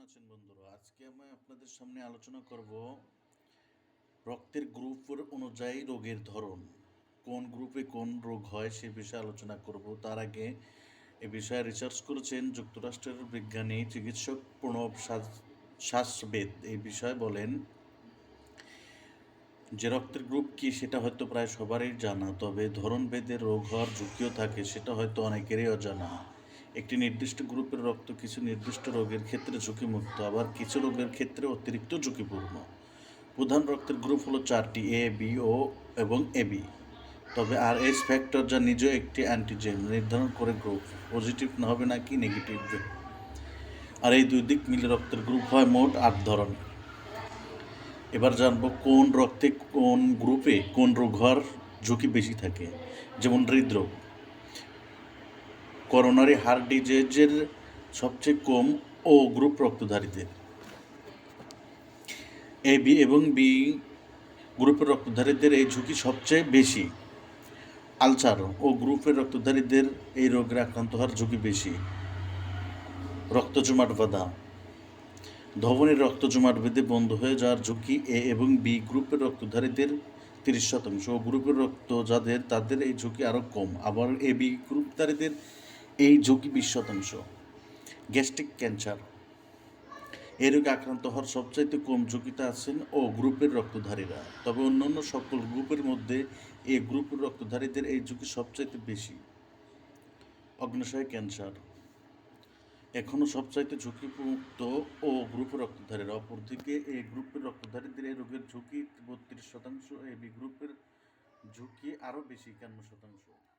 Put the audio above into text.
আছেন বন্ধুরা? আজকে আমি আপনাদের সামনে আলোচনা করব রক্তের গ্রুপের অনুযায়ী রোগের ধরন। কোন গ্রুপে কোন রোগ হয় সে বিষয়ে আলোচনা করব। তার আগে এ বিষয়ে রিসার্চ করেছেন যুক্তরাষ্ট্রের বিজ্ঞানী চিকিৎসক প্রণব শাসবেদ। এই বিষয়ে বলেন যে রক্তের গ্রুপ কি সেটা হয়তো প্রায় সবারই জানা, তবে ধরনভেদে রোগ হওয়ার ঝুঁকিও থাকে সেটা হয়তো অনেকেরই অজানা। একটি নির্দিষ্ট গ্রুপের রক্ত কিছু নির্দিষ্ট রোগের ক্ষেত্রে ঝুঁকিমুক্ত, আবার কিছু রোগের ক্ষেত্রে অতিরিক্ত ঝুঁকিপূর্ণ। প্রধান রক্তের গ্রুপ হলো চারটি: এ, বি, ও এবং এবি। তবে আর এস ফ্যাক্টর, যা নিজেও একটি অ্যান্টিজেন, নির্ধারণ করে গ্রুপ পজিটিভ না হবে নাকি নেগেটিভ। আর এই দুই দিক মিলে রক্তের গ্রুপ হয় মোট 8 ধরনের। এবার জানবো কোন রক্তে কোন গ্রুপে কোন রোগ হওয়ার ঝুঁকি বেশি থাকে। যেমন হৃদরোগ, করোনারি হার্ট ডিজিজের সবচেয়ে কম ও গ্রুপ রক্তধারীদের। এ বি এবং বি গ্রুপের রক্তধারীদের এই ঝুঁকি সবচেয়ে বেশি। আলসার ও গ্রুপের রক্তধারীদের এই রোগে আক্রান্ত হওয়ার ঝুঁকি বেশি। রক্ত জমাট বাঁধা, ধমনীর রক্ত জমাট বেঁধে বন্ধ হয়ে যাওয়ার ঝুঁকি এ এবং বি গ্রুপের রক্তধারীদের 30%, ও গ্রুপের রক্ত যাদের তাদের এই ঝুঁকি আরও কম। আবার এ বি গ্রুপধারীদের এই ঝুঁকি 20%। গ্যাস্ট্রিক ক্যান্সার, এই রোগে আক্রান্ত হওয়ার সবচাইতে কম ঝুঁকিতে আছেন ও গ্রুপের রক্তধারীরা, তবে অন্যান্য সকল গ্রুপের মধ্যে এ গ্রুপের রক্তধারীদের এই ঝুঁকি সবচাইতে বেশি। অগ্ন্যাশয় ক্যান্সার এখনও সবচাইতে ঝুঁকিমুক্ত ও গ্রুপের রক্তধারীরা। অপরদিকে এ গ্রুপের রক্তধারীদের এই রোগের ঝুঁকি 32%, এ বি গ্রুপের ঝুঁকি আরও বেশি 51%।